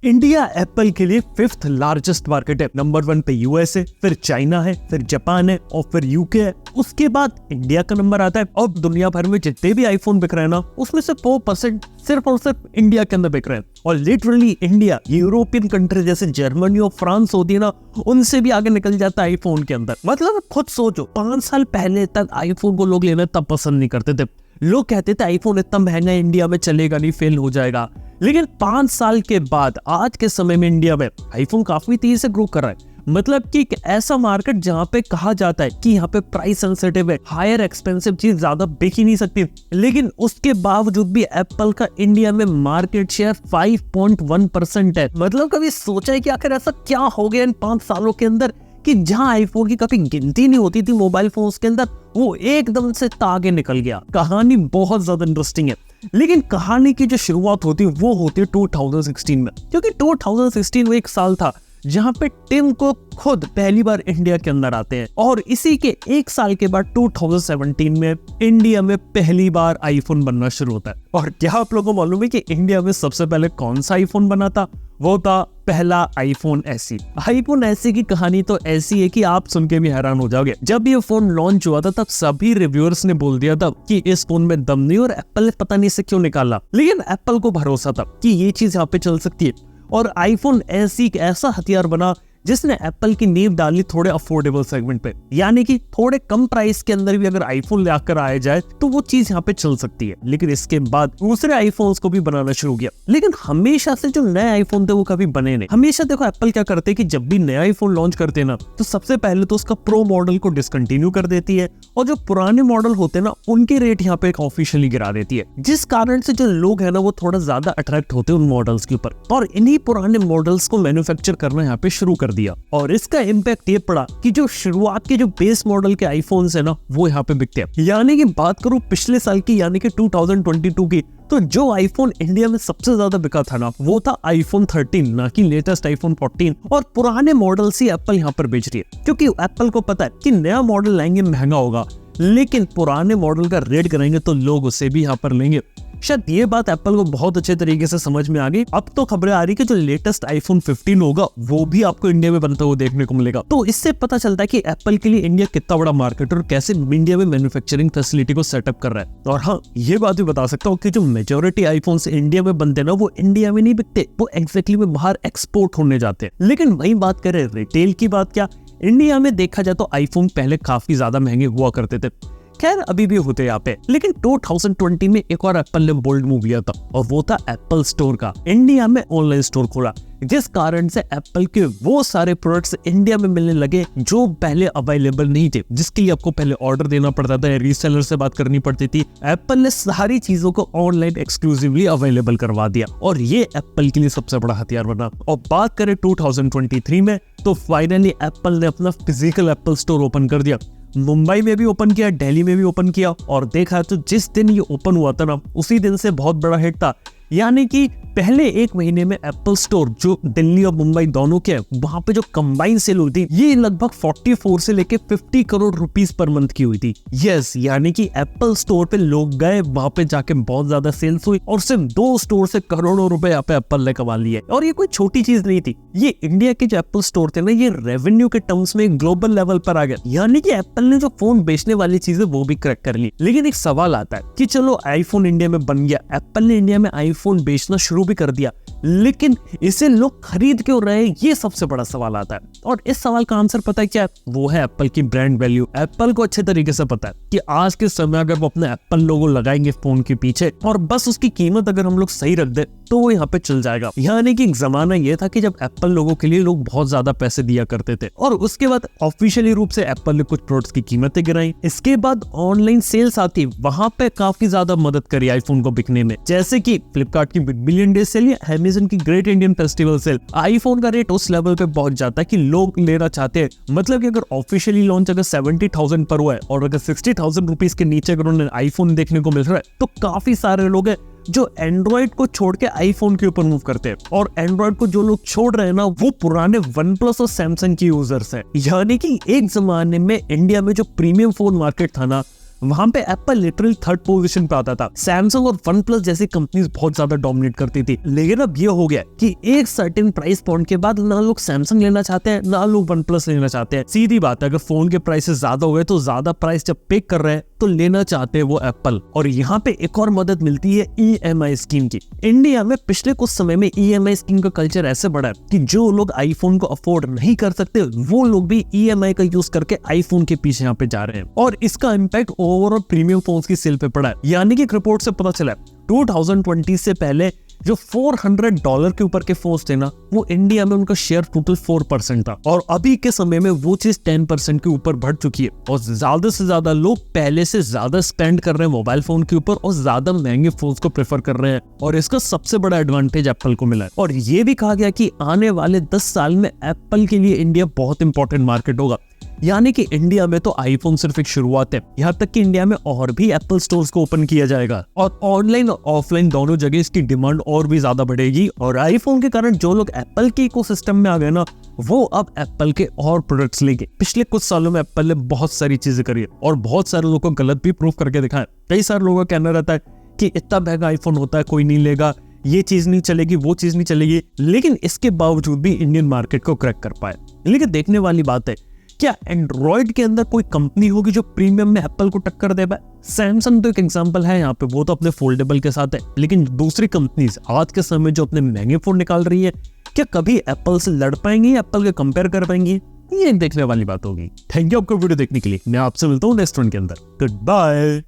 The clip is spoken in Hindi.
इंडिया एप्पल के लिए 5th लार्जेस्ट मार्केट है। नंबर 1 पे यूएस है, फिर चाइना है, फिर जापान है और फिर यूके है। उसके बाद इंडिया का नंबर आता है। और दुनिया भर में जितने भी आईफोन बिक रहे हैं ना, उसमें से 4% सिर्फ और सिर्फ इंडिया के अंदर बिक रहे हैं। और लिटरली इंडिया यूरोपियन कंट्री जैसे जर्मनी और फ्रांस होती है ना, उनसे भी आगे निकल जाता है आईफोन के अंदर। मतलब खुद सोचो, 5 साल पहले तक आईफोन को लोग लेना तब पसंद नहीं करते थे। लोग कहते थे आईफोन इतना महंगा है, इंडिया में चलेगा नहीं, फेल हो जाएगा। लेकिन 5 साल के बाद आज के समय में इंडिया में आईफोन काफी तेजी से ग्रो कर रहा है। मतलब कि एक ऐसा मार्केट जहां पे कहा जाता है कि यहाँ पे प्राइस सेंसिटिव है, हायर एक्सपेंसिव चीज ज्यादा बिक ही नहीं सकती, लेकिन उसके बावजूद भी एप्पल का इंडिया में मार्केट शेयर 5.1% है। मतलब कभी सोचा है कि आखिर ऐसा क्या हो गया इन 5 सालों के अंदर कि जहां आईफोन की कभी गिनती नहीं होती थी मोबाइल फोन्स के अंदर, वो एकदम से आगे निकल गया। कहानी बहुत ज्यादा इंटरेस्टिंग है, लेकिन कहानी की जो शुरुआत होती है वो होती है 2016 में, क्योंकि 2016 वो एक साल था जहां पे टिम कुक खुद पहली बार इंडिया के अंदर आते हैं। और इसी के एक साल के बाद 2017 में इंडिया में पहली बार आईफोन बनना शुरू होता है। और क्या आप लोगों को मालूम है कि इंडिया में सबसे पहले कौन सा आईफोन बना था? वो था पहला आईफोन एसई। आईफोन एसई की कहानी तो ऐसी है कि आप सुन के भी हैरान हो जाओगे। जब ये फोन लॉन्च हुआ था तब सभी रिव्यूअर्स ने बोल दिया था कि इस फोन में दम नहीं, और एप्पल ने पता नहीं से क्यों निकाला, लेकिन एप्पल को भरोसा था कि ये चीज यहाँ पे चल सकती है। और आईफोन एसई एक ऐसा हथियार बना जिसने एप्पल की नींव डाली थोड़े अफोर्डेबल सेगमेंट पे, यानी कि थोड़े कम प्राइस के अंदर भी अगर आईफोन लेकर आया जाए तो वो चीज यहाँ पे चल सकती है। लेकिन इसके बाद दूसरे आईफोन्स को भी बनाना शुरू किया, लेकिन हमेशा से जो नए आईफोन थे वो कभी बने नहीं। हमेशा देखो एप्पल क्या करते हैं कि जब भी नया आईफोन लॉन्च करते हैं ना, तो सबसे पहले तो उसका प्रो मॉडल को डिसकंटिन्यू कर देती है, और जो पुराने मॉडल होते हैं ना उनके रेट यहाँ पे ऑफिशियली गिरा देती है, जिस कारण से जो लोग है ना वो थोड़ा ज्यादा अट्रैक्ट होते हैं उन मॉडल्स के ऊपर, और इन्हीं पुराने मॉडल्स को मैन्युफैक्चर करना यहाँ पे शुरू कर दिया। और इसका इम्पैक्ट ये पड़ा कि जो शुरुआत के जो बेस मॉडल के आईफोन्स है ना वो यहाँ पे बिकते हैं। यानी कि बात करूं पिछले साल की, यानी कि 2022 की, तो जो आईफोन इंडिया में सबसे ज्यादा बिका था ना वो था आईफोन 13, ना कि लेटेस्ट आईफोन 14। और पुराने मॉडल से एप्पल यहाँ पर बेच रही है, क्योंकि एप्पल को पता है कि नया मॉडल लाएंगे महंगा होगा, लेकिन पुराने मॉडल का रेट कराएंगे तो लोग उसे भी यहाँ पर लेंगे। शायद ये बात एप्पल को बहुत अच्छे तरीके से समझ में आ गई। अब तो खबरें आ रही कि जो लेटेस्ट आईफोन 15 होगा वो भी आपको इंडिया में बनता हुआ देखने को मिलेगा। तो इससे पता चलता है कि एप्पल के लिए इंडिया कितना बड़ा मार्केट और कैसे इंडिया में मैन्युफैक्चरिंग फैसिलिटी को सेटअप कर रहा है। और हाँ, ये बात भी बता सकता हूँ कि जो मेजोरिटी आईफोन इंडिया में बनते हैं ना वो इंडिया में नहीं बिकते, वो एग्जैक्टली में बाहर एक्सपोर्ट होने जाते हैं। लेकिन वही बात करें रिटेल की, बात क्या, इंडिया में देखा जाए तो आईफोन पहले काफी ज्यादा महंगे हुआ करते थे, खैर अभी भी होते यहाँ पे। लेकिन 2020 में एक और एप्पल ने बोल्ड मूव लिया था, और वो था एप्पल स्टोर का। इंडिया में ऑनलाइन स्टोर खोला, जिस कारण से एप्पल के वो सारे प्रोडक्ट्स इंडिया में मिलने लगे जो पहले अवेलेबल नहीं थे, जिसके लिए आपको पहले ऑर्डर देना पड़ता था, रीसेलर से बात करनी पड़ती थी। एप्पल ने सारी चीजों को ऑनलाइन एक्सक्लूसिवली अवेलेबल करवा दिया, और ये एप्पल के लिए सबसे बड़ा हथियार बना। और बात करें 2023 में, तो फाइनली एप्पल ने अपना फिजिकल एप्पल स्टोर ओपन कर दिया। मुंबई में भी ओपन किया, दिल्ली में भी ओपन किया, और देखा तो जिस दिन ये ओपन हुआ था ना उसी दिन से बहुत बड़ा हिट था। यानी कि पहले 1 महीने में एप्पल स्टोर जो दिल्ली और मुंबई दोनों के वहां पे जो कंबाइन सेल हुई थी ये लगभग 44 से लेके 50 करोड़ रुपीस पर मंथ की हुई थी। यस, यानी कि एप्पल स्टोर पे लोग गए, वहां पे जाके बहुत ज्यादा सेल्स हुई, और सिर्फ 2 स्टोर से करोड़ों रुपए यहाँ पे एप्पल ने कमा लिए। और ये कोई छोटी चीज नहीं थी, ये इंडिया के जो एप्पल स्टोर थे ना ये रेवेन्यू के टर्म्स में ग्लोबल लेवल पर आ गया। यानी कि एप्पल ने जो फोन बेचने वाली चीजें वो भी क्रैक कर ली। लेकिन एक सवाल आता है कि चलो आईफोन इंडिया में बन गया, एप्पल ने इंडिया में आईफोन बेचना शुरू भी कर दिया, लेकिन इसे लोग खरीद क्यों रहे, ये सबसे बड़ा सवाल आता है। और इस सवाल का आंसर पता है क्या है? वो है एप्पल की ब्रांड वैल्यू। एप्पल को अच्छे तरीके से पता है कि आज के समय अगर वो अपने एप्पल लोगो लगाएंगे फोन के पीछे और बस उसकी कीमत अगर हम लोग सही रख दे तो वो यहाँ पे चल जाएगा। यानी कि एक जमाना ये था कि जब एप्पल लोगों के लिए लोग बहुत ज्यादा पैसे दिया करते थे, और उसके बाद ऑफिशियली रूप से एप्पल ने कुछ प्रोडक्ट्स की कीमतें गिराई। इसके बाद ऑनलाइन सेल्स आती, वहां पे काफी ज्यादा मदद करी आईफोन को बिकने में, जैसे कि फ्लिपकार्ट की बिग बिलियन डे सेल या अमेज़न की great Indian festival sale. IPhone का रेट उस लेवल पे पहुंच जाता है कि लोग लेना चाहते हैं। मतलब कि अगर ऑफिशियली लॉन्च अगर 70,000 पर हुआ है और अगर 60,000 रुपीज के नीचे अगर उन्हें आईफोन देखने को मिल रहा है, तो काफी सारे लोग हैं जो एंड्रॉइड को छोड़ के आईफोन के ऊपर मूव करते हैं। और एंड्रॉइड को जो लोग छोड़ रहे हैं ना वो पुराने वन प्लस और सैमसंग के यूजर्स हैं। यानी कि एक जमाने में इंडिया में जो प्रीमियम फोन मार्केट था ना वहां पे एप्पल लिटरली थर्ड पोजीशन पे आता था। सैमसंग और वन प्लस जैसी कंपनीज बहुत ज्यादा डोमिनेट करती थी। लेकिन अब ये हो गया कि एक सर्टेन प्राइस पॉइंट के बाद ना लोग सैमसंग लेना चाहते हैं, ना लोग वन प्लस लेना चाहते हैं। सीधी बात है, अगर फोन के प्राइसेस ज्यादा हो गए तो ज्यादा प्राइस जब पे कर रहे हैं तो लेना चाहते हैं वो एप्पल। और यहाँ पे एक और मदद मिलती है EMI स्कीम की। इंडिया में पिछले कुछ समय में EMI स्कीम का कल्चर ऐसे बढ़ा है कि जो लोग आईफोन को अफोर्ड नहीं कर सकते वो लोग भी EMI का यूज करके आईफोन के पीछे यहाँ पे जा रहे हैं। और इसका इम्पैक्ट ओवरऑल प्रीमियम फोन्स की सेल पे पड़ा है। यानी कि एक रिपोर्ट से पता चला 2020 से पहले जो $400 के ऊपर के फोन्स थे ना, वो इंडिया में उनका शेयर टोटल 4% था। और अभी के समय में वो चीज 10% के ऊपर बढ़ चुकी है। और ज्यादा से ज्यादा लोग पहले से ज्यादा स्पेंड कर रहे हैं मोबाइल फोन के ऊपर और ज्यादा महंगे फोन्स को प्रेफर कर रहे हैं। और इसका सबसे बड़ा एडवांटेज एप्पल को मिला है। और ये भी कहा गया कि आने वाले 10 साल में एप्पल के लिए इंडिया बहुत इंपॉर्टेंट मार्केट होगा। यानी कि इंडिया में तो आईफोन सिर्फ एक शुरुआत है, यहाँ तक कि इंडिया में और भी एप्पल स्टोर्स को ओपन किया जाएगा और ऑनलाइन और ऑफलाइन दोनों जगह इसकी डिमांड और भी ज्यादा बढ़ेगी। और आईफोन के कारण जो लोग एप्पल के इकोसिस्टम में आ गए ना, वो अब एप्पल के और प्रोडक्ट्स लेंगे। पिछले कुछ सालों में एप्पल ने बहुत सारी चीजें करी है और बहुत सारे लोगों को गलत भी प्रूव करके दिखाया। कई सारे लोगों का कहना रहता है कि इतना महंगा आईफोन होता है, कोई नहीं लेगा, ये चीज नहीं चलेगी, वो चीज नहीं चलेगी। लेकिन इसके बावजूद भी इंडियन मार्केट को क्रैक कर पाए। लेकिन देखने वाली बात है, क्या एंड्रॉइड के अंदर कोई कंपनी होगी जो प्रीमियम में एप्पल को टक्कर दे पाए? सैमसंग तो एक एग्जांपल है यहाँ पे, वो तो अपने फोल्डेबल के साथ है। लेकिन दूसरी कंपनीज आज के समय जो अपने महंगे फोन निकाल रही है, क्या कभी एप्पल से लड़ पाएंगी, एप्पल के कंपेयर कर पाएंगी? ये देखने वाली बात होगी। थैंक यू आपको वीडियो देखने के लिए। मैं आपसे मिलता हूँ नेक्स्ट वन के अंदर। Good bye.